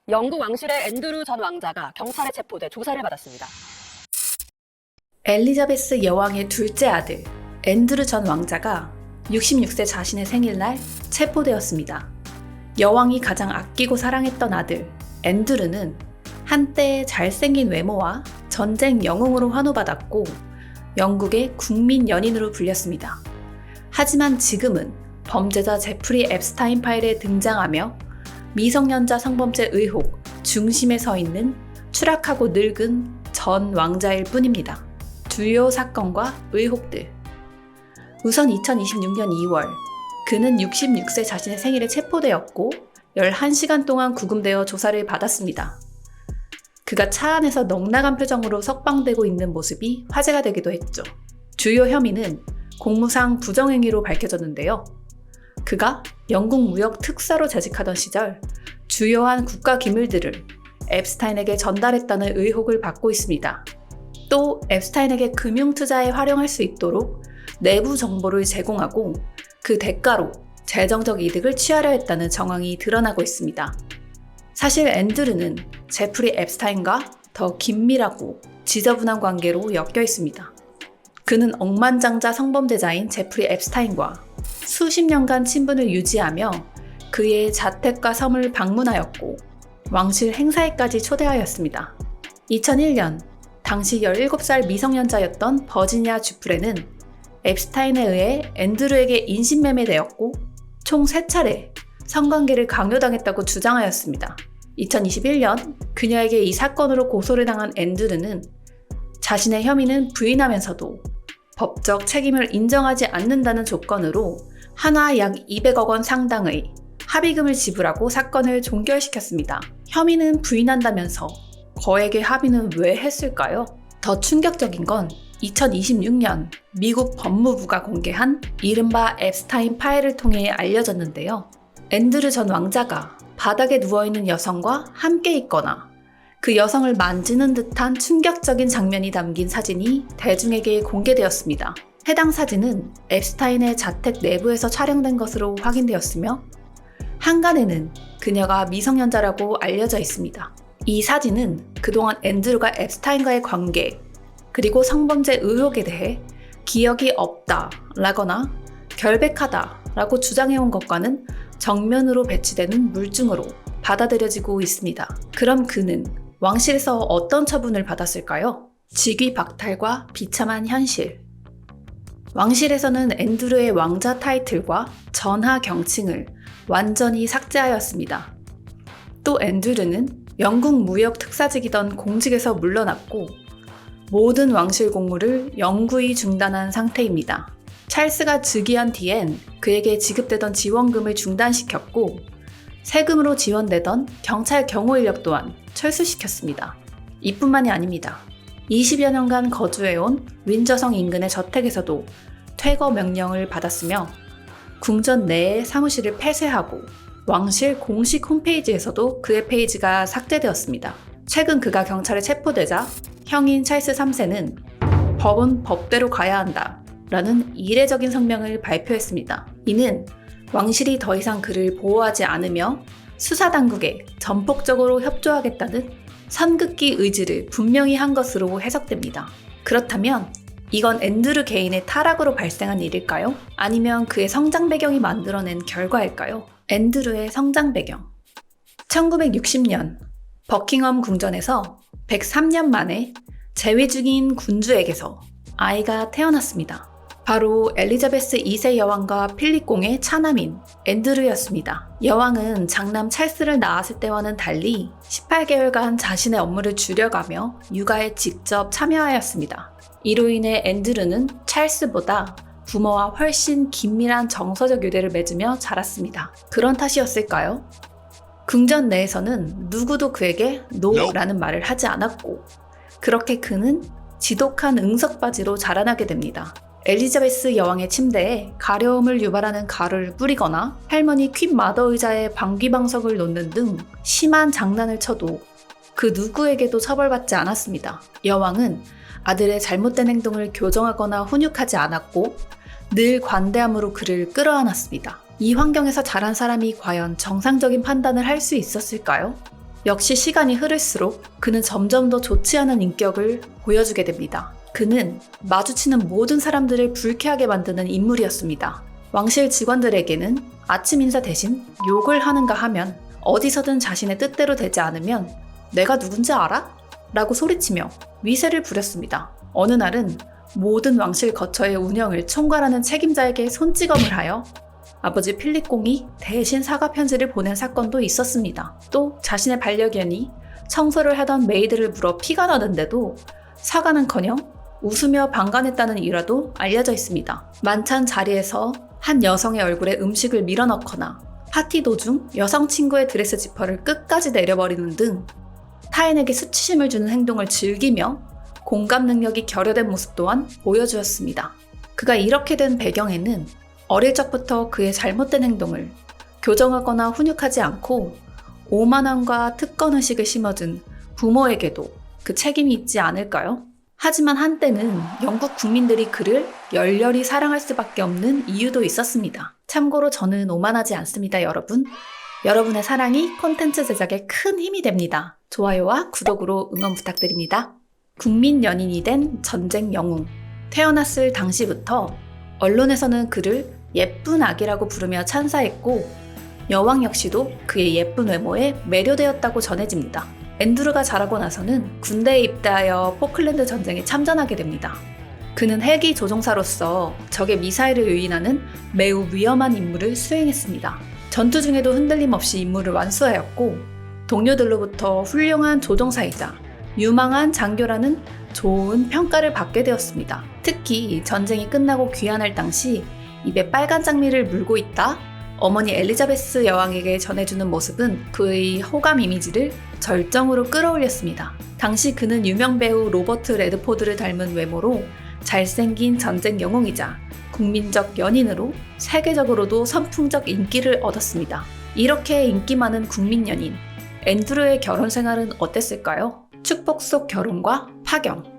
영국 왕실의 앤드루 전 왕자가 경찰에 체포돼 조사를 받았습니다. 엘리자베스 여왕의 둘째 아들 앤드루 전 왕자가 66세 자신의 생일날 체포되었습니다. 여왕이 가장 아끼고 사랑했던 아들 앤드루는 한때 잘생긴 외모와 전쟁 영웅으로 환호받았고 영국의 국민 연인으로 불렸습니다. 하지만 지금은 범죄자 제프리 앱스타인 파일에 등장하며 미성년자 성범죄 의혹 중심에 서 있는 추락하고 늙은 전 왕자일 뿐입니다. 주요 사건과 의혹들. 우선 2026년 2월, 그는 66세 자신의 생일에 체포되었고 11시간 동안 구금되어 조사를 받았습니다. 그가 차 안에서 넉나간 표정으로 석방되고 있는 모습이 화제가 되기도 했죠. 주요 혐의는 공무상 부정행위로 밝혀졌는데요. 그가 영국 무역 특사로 재직하던 시절 주요한 국가 기밀들을 앱스타인에게 전달했다는 의혹을 받고 있습니다. 또 앱스타인에게 금융투자에 활용할 수 있도록 내부 정보를 제공하고 그 대가로 재정적 이득을 취하려 했다는 정황이 드러나고 있습니다. 사실 앤드루는 제프리 앱스타인과 더 긴밀하고 지저분한 관계로 엮여 있습니다. 그는 억만장자 성범죄자인 제프리 앱스타인과 수십 년간 친분을 유지하며 그의 자택과 섬을 방문하였고 왕실 행사에까지 초대하였습니다. 2001년 당시 17살 미성년자였던 버지니아 주프레는 앱스타인에 의해 앤드루에게 인신매매되었고 총 3차례 성관계를 강요당했다고 주장하였습니다. 2021년 그녀에게 이 사건으로 고소를 당한 앤드루는 자신의 혐의는 부인하면서도 법적 책임을 인정하지 않는다는 조건으로 하나 약 200억 원 상당의 합의금을 지불하고 사건을 종결시켰습니다. 혐의는 부인한다면서 거액의 합의는 왜 했을까요? 더 충격적인 건 2026년 미국 법무부가 공개한 이른바 앱스타인 파일을 통해 알려졌는데요. 앤드루 전 왕자가 바닥에 누워있는 여성과 함께 있거나 그 여성을 만지는 듯한 충격적인 장면이 담긴 사진이 대중에게 공개되었습니다. 해당 사진은 앱스타인의 자택 내부에서 촬영된 것으로 확인되었으며 한간에는 그녀가 미성년자라고 알려져 있습니다. 이 사진은 그동안 앤드루가 앱스타인과의 관계 그리고 성범죄 의혹에 대해 기억이 없다라거나 결백하다라고 주장해온 것과는 정면으로 배치되는 물증으로 받아들여지고 있습니다. 그럼 그는 왕실에서 어떤 처분을 받았을까요? 직위 박탈과 비참한 현실. 왕실에서는 앤드루의 왕자 타이틀과 전하 경칭을 완전히 삭제하였습니다. 또 앤드루는 영국 무역 특사직이던 공직에서 물러났고 모든 왕실 공무를 영구히 중단한 상태입니다. 찰스가 즉위한 뒤엔 그에게 지급되던 지원금을 중단시켰고 세금으로 지원되던 경찰 경호 인력 또한 철수시켰습니다. 이뿐만이 아닙니다. 20여 년간 거주해온 윈저성 인근의 저택에서도 퇴거 명령을 받았으며 궁전 내의 사무실을 폐쇄하고 왕실 공식 홈페이지에서도 그의 페이지가 삭제되었습니다. 최근 그가 경찰에 체포되자 형인 찰스 3세는 법은 법대로 가야 한다 라는 이례적인 성명을 발표했습니다. 이는 왕실이 더 이상 그를 보호하지 않으며 수사당국에 전폭적으로 협조하겠다는 선긋기 의지를 분명히 한 것으로 해석됩니다. 그렇다면 이건 앤드루 개인의 타락으로 발생한 일일까요? 아니면 그의 성장 배경이 만들어낸 결과일까요? 앤드루의 성장 배경. 1960년 버킹엄 궁전에서 103년 만에 재위 중인 군주에게서 아이가 태어났습니다. 바로 엘리자베스 2세 여왕과 필립공의 차남인 앤드루였습니다. 여왕은 장남 찰스를 낳았을 때와는 달리 18개월간 자신의 업무를 줄여가며 육아에 직접 참여하였습니다. 이로 인해 앤드루는 찰스보다 부모와 훨씬 긴밀한 정서적 유대를 맺으며 자랐습니다. 그런 탓이었을까요? 궁전 내에서는 누구도 그에게 노라는 말을 하지 않았고 그렇게 그는 지독한 응석바지로 자라나게 됩니다. 엘리자베스 여왕의 침대에 가려움을 유발하는 가루를 뿌리거나 할머니 퀸 마더 의자에 방귀방석을 놓는 등 심한 장난을 쳐도 그 누구에게도 처벌받지 않았습니다. 여왕은 아들의 잘못된 행동을 교정하거나 훈육하지 않았고 늘 관대함으로 그를 끌어안았습니다. 이 환경에서 자란 사람이 과연 정상적인 판단을 할 수 있었을까요? 역시 시간이 흐를수록 그는 점점 더 좋지 않은 인격을 보여주게 됩니다. 그는 마주치는 모든 사람들을 불쾌하게 만드는 인물이었습니다. 왕실 직원들에게는 아침 인사 대신 욕을 하는가 하면 어디서든 자신의 뜻대로 되지 않으면 내가 누군지 알아? 라고 소리치며 위세를 부렸습니다. 어느 날은 모든 왕실 거처의 운영을 총괄하는 책임자에게 손찌검을 하여 아버지 필립공이 대신 사과 편지를 보낸 사건도 있었습니다. 또 자신의 반려견이 청소를 하던 메이드를 물어 피가 나는데도 사과는커녕 웃으며 방관했다는 일화도 알려져 있습니다. 만찬 자리에서 한 여성의 얼굴에 음식을 밀어넣거나 파티 도중 여성 친구의 드레스 지퍼를 끝까지 내려버리는 등 타인에게 수치심을 주는 행동을 즐기며 공감 능력이 결여된 모습 또한 보여주었습니다. 그가 이렇게 된 배경에는 어릴 적부터 그의 잘못된 행동을 교정하거나 훈육하지 않고 오만함과 특권의식을 심어준 부모에게도 그 책임이 있지 않을까요? 하지만 한때는 영국 국민들이 그를 열렬히 사랑할 수밖에 없는 이유도 있었습니다. 참고로 저는 오만하지 않습니다, 여러분. 여러분의 사랑이 콘텐츠 제작에 큰 힘이 됩니다. 좋아요와 구독으로 응원 부탁드립니다. 국민 연인이 된 전쟁 영웅. 태어났을 당시부터 언론에서는 그를 예쁜 아기라고 부르며 찬사했고 여왕 역시도 그의 예쁜 외모에 매료되었다고 전해집니다. 앤드루가 자라고 나서는 군대에 입대하여 포클랜드 전쟁에 참전하게 됩니다. 그는 헬기 조종사로서 적의 미사일을 유인하는 매우 위험한 임무를 수행했습니다. 전투 중에도 흔들림 없이 임무를 완수하였고 동료들로부터 훌륭한 조종사이자 유망한 장교라는 좋은 평가를 받게 되었습니다. 특히 전쟁이 끝나고 귀환할 당시 입에 빨간 장미를 물고 있다 어머니 엘리자베스 여왕에게 전해주는 모습은 그의 호감 이미지를 절정으로 끌어올렸습니다. 당시 그는 유명 배우 로버트 레드포드를 닮은 외모로 잘생긴 전쟁 영웅이자 국민적 연인으로 세계적으로도 선풍적 인기를 얻었습니다. 이렇게 인기 많은 국민 연인 앤드루의 결혼 생활은 어땠을까요? 축복 속 결혼과 파경.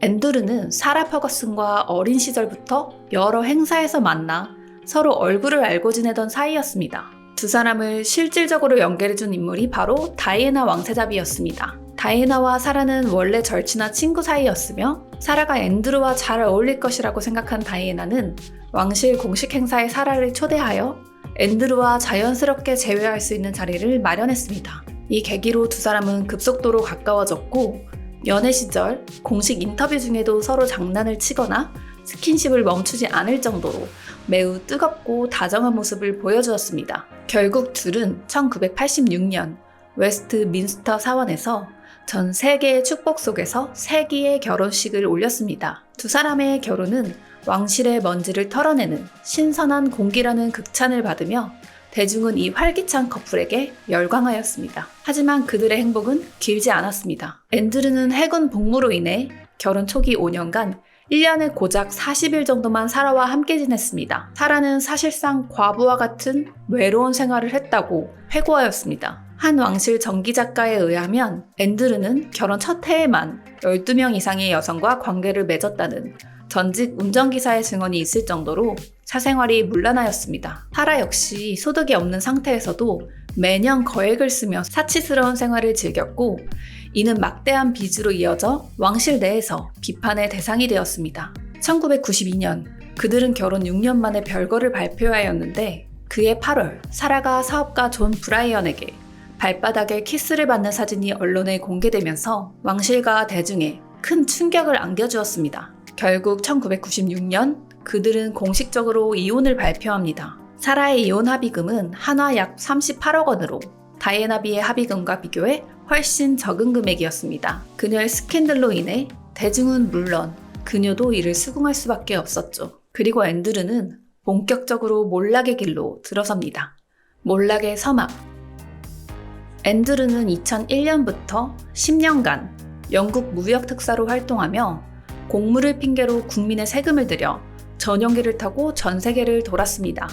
앤드루는 사라 퍼거슨과 어린 시절부터 여러 행사에서 만나 서로 얼굴을 알고 지내던 사이였습니다. 두 사람을 실질적으로 연결해준 인물이 바로 다이애나 왕세자비였습니다. 다이애나와 사라는 원래 절친한 친구 사이였으며 사라가 앤드루와 잘 어울릴 것이라고 생각한 다이애나는 왕실 공식 행사에 사라를 초대하여 앤드루와 자연스럽게 재회할 수 있는 자리를 마련했습니다. 이 계기로 두 사람은 급속도로 가까워졌고 연애 시절 공식 인터뷰 중에도 서로 장난을 치거나 스킨십을 멈추지 않을 정도로 매우 뜨겁고 다정한 모습을 보여주었습니다. 결국 둘은 1986년 웨스트민스터 사원에서 전 세계의 축복 속에서 세기의 결혼식을 올렸습니다. 두 사람의 결혼은 왕실의 먼지를 털어내는 신선한 공기라는 극찬을 받으며 대중은 이 활기찬 커플에게 열광하였습니다. 하지만 그들의 행복은 길지 않았습니다. 앤드루는 해군 복무로 인해 결혼 초기 5년간 1년에 고작 40일 정도만 사라와 함께 지냈습니다. 사라는 사실상 과부와 같은 외로운 생활을 했다고 회고하였습니다. 한 왕실 전기작가에 의하면 앤드루는 결혼 첫 해에만 12명 이상의 여성과 관계를 맺었다는 전직 운전기사의 증언이 있을 정도로 사생활이 문란하였습니다. 사라 역시 소득이 없는 상태에서도 매년 거액을 쓰며 사치스러운 생활을 즐겼고 이는 막대한 빚으로 이어져 왕실 내에서 비판의 대상이 되었습니다. 1992년 그들은 결혼 6년 만에 별거를 발표하였는데 그해 8월 사라가 사업가 존 브라이언에게 발바닥에 키스를 받는 사진이 언론에 공개되면서 왕실과 대중에 큰 충격을 안겨주었습니다. 결국 1996년 그들은 공식적으로 이혼을 발표합니다. 사라의 이혼 합의금은 한화 약 38억 원으로 다이애나비의 합의금과 비교해 훨씬 적은 금액이었습니다. 그녀의 스캔들로 인해 대중은 물론 그녀도 이를 수긍할 수밖에 없었죠. 그리고 앤드루는 본격적으로 몰락의 길로 들어섭니다. 몰락의 서막. 앤드루는 2001년부터 10년간 영국 무역 특사로 활동하며 공무를 핑계로 국민의 세금을 들여 전용기를 타고 전 세계를 돌았습니다.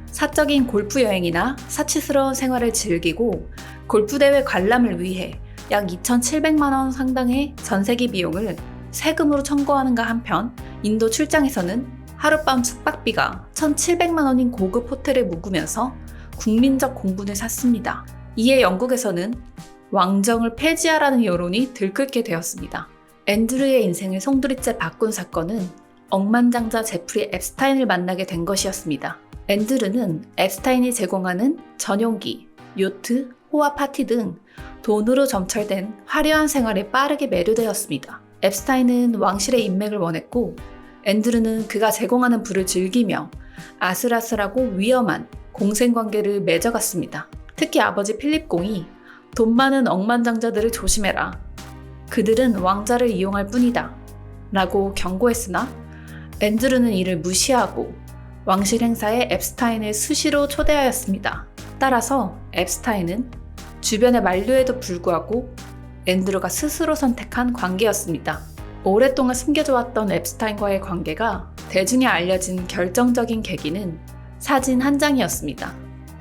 사적인 골프 여행이나 사치스러운 생활을 즐기고 골프대회 관람을 위해 약 2,700만 원 상당의 전세기 비용을 세금으로 청구하는가 한편 인도 출장에서는 하룻밤 숙박비가 1,700만 원인 고급 호텔에 묵으면서 국민적 공분을 샀습니다. 이에 영국에서는 왕정을 폐지하라는 여론이 들끓게 되었습니다. 앤드루의 인생을 송두리째 바꾼 사건은 억만장자 제프리 앱스타인을 만나게 된 것이었습니다. 앤드루는 앱스타인이 제공하는 전용기, 요트, 호화 파티 등 돈으로 점철된 화려한 생활에 빠르게 매료되었습니다. 앱스타인은 왕실의 인맥을 원했고 앤드루는 그가 제공하는 부를 즐기며 아슬아슬하고 위험한 공생관계를 맺어갔습니다. 특히 아버지 필립 공이 돈 많은 억만장자들을 조심해라. 그들은 왕자를 이용할 뿐이다. 라고 경고했으나 앤드루는 이를 무시하고 왕실 행사에 앱스타인을 수시로 초대하였습니다. 따라서 앱스타인은 주변의 만류에도 불구하고 앤드루가 스스로 선택한 관계였습니다. 오랫동안 숨겨져 왔던 앱스타인과의 관계가 대중에 알려진 결정적인 계기는 사진 한 장이었습니다.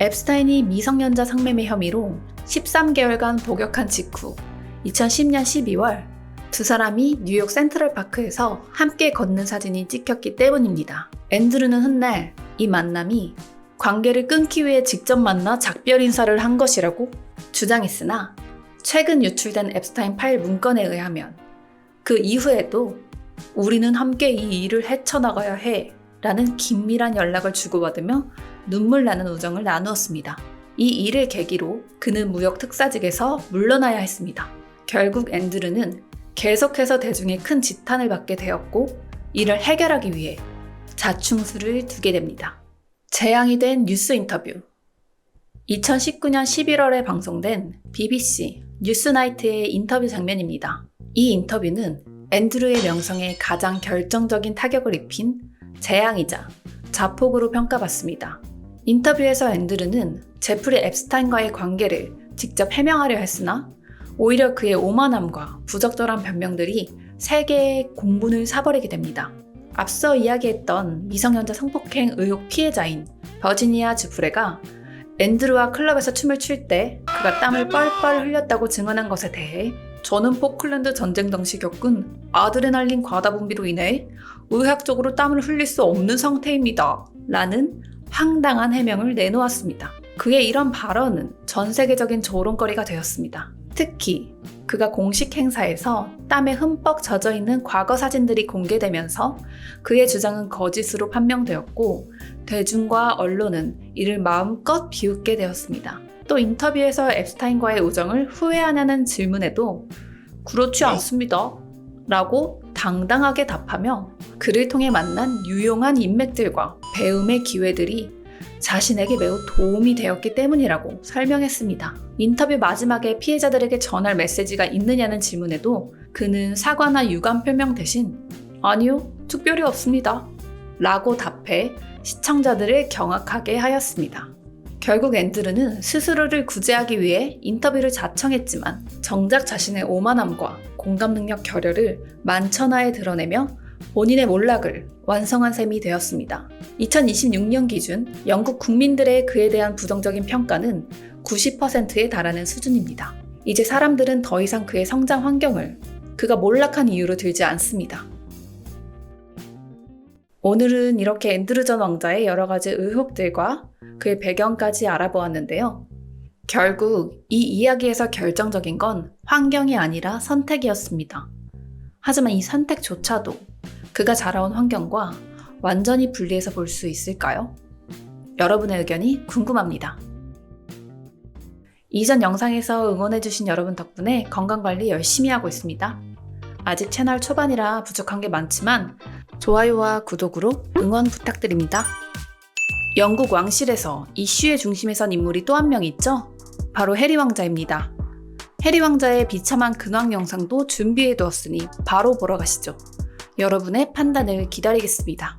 앱스타인이 미성년자 성매매 혐의로 13개월간 복역한 직후 2010년 12월 두 사람이 뉴욕 센트럴파크에서 함께 걷는 사진이 찍혔기 때문입니다. 앤드루는 훗날 이 만남이 관계를 끊기 위해 직접 만나 작별 인사를 한 것이라고 주장했으나 최근 유출된 앱스타인 파일 문건에 의하면 그 이후에도 우리는 함께 이 일을 헤쳐나가야 해 라는 긴밀한 연락을 주고받으며 눈물 나는 우정을 나누었습니다. 이 일을 계기로 그는 무역 특사직에서 물러나야 했습니다. 결국 앤드루는 계속해서 대중의 큰 지탄을 받게 되었고 이를 해결하기 위해 자충수를 두게 됩니다. 재앙이 된 뉴스 인터뷰. 2019년 11월에 방송된 BBC 뉴스나이트의 인터뷰 장면입니다. 이 인터뷰는 앤드루의 명성에 가장 결정적인 타격을 입힌 재앙이자 자폭으로 평가받습니다. 인터뷰에서 앤드루는 제프리 앱스타인과의 관계를 직접 해명하려 했으나 오히려 그의 오만함과 부적절한 변명들이 세계의 공분을 사버리게 됩니다. 앞서 이야기했던 미성년자 성폭행 의혹 피해자인 버지니아 주프레가 앤드루와 클럽에서 춤을 출 때 그가 땀을 뻘뻘 흘렸다고 증언한 것에 대해 저는 포클랜드 전쟁 당시 겪은 아드레날린 과다 분비로 인해 의학적으로 땀을 흘릴 수 없는 상태입니다. 라는 황당한 해명을 내놓았습니다. 그의 이런 발언은 전 세계적인 조롱거리가 되었습니다. 특히 그가 공식 행사에서 땀에 흠뻑 젖어있는 과거 사진들이 공개되면서 그의 주장은 거짓으로 판명되었고 대중과 언론은 이를 마음껏 비웃게 되었습니다. 또 인터뷰에서 앱스타인과의 우정을 후회하냐는 질문에도 그렇지 않습니다. 라고 당당하게 답하며 그를 통해 만난 유용한 인맥들과 배움의 기회들이 자신에게 매우 도움이 되었기 때문이라고 설명했습니다. 인터뷰 마지막에 피해자들에게 전할 메시지가 있느냐는 질문에도 그는 사과나 유감 표명 대신 아니요, 특별히 없습니다. 라고 답해 시청자들을 경악하게 하였습니다. 결국 앤드루는 스스로를 구제하기 위해 인터뷰를 자청했지만 정작 자신의 오만함과 공감 능력 결여를 만천하에 드러내며 본인의 몰락을 완성한 셈이 되었습니다. 2026년 기준 영국 국민들의 그에 대한 부정적인 평가는 90%에 달하는 수준입니다. 이제 사람들은 더 이상 그의 성장 환경을 그가 몰락한 이유로 들지 않습니다. 오늘은 이렇게 앤드루 전 왕자의 여러 가지 의혹들과 그의 배경까지 알아보았는데요. 결국 이 이야기에서 결정적인 건 환경이 아니라 선택이었습니다. 하지만 이 선택조차도 그가 자라온 환경과 완전히 분리해서 볼 수 있을까요? 여러분의 의견이 궁금합니다. 이전 영상에서 응원해주신 여러분 덕분에 건강관리 열심히 하고 있습니다. 아직 채널 초반이라 부족한 게 많지만 좋아요와 구독으로 응원 부탁드립니다. 영국 왕실에서 이슈의 중심에 선 인물이 또 한 명 있죠? 바로 해리 왕자입니다. 해리 왕자의 비참한 근황 영상도 준비해두었으니 바로 보러 가시죠. 여러분의 판단을 기다리겠습니다.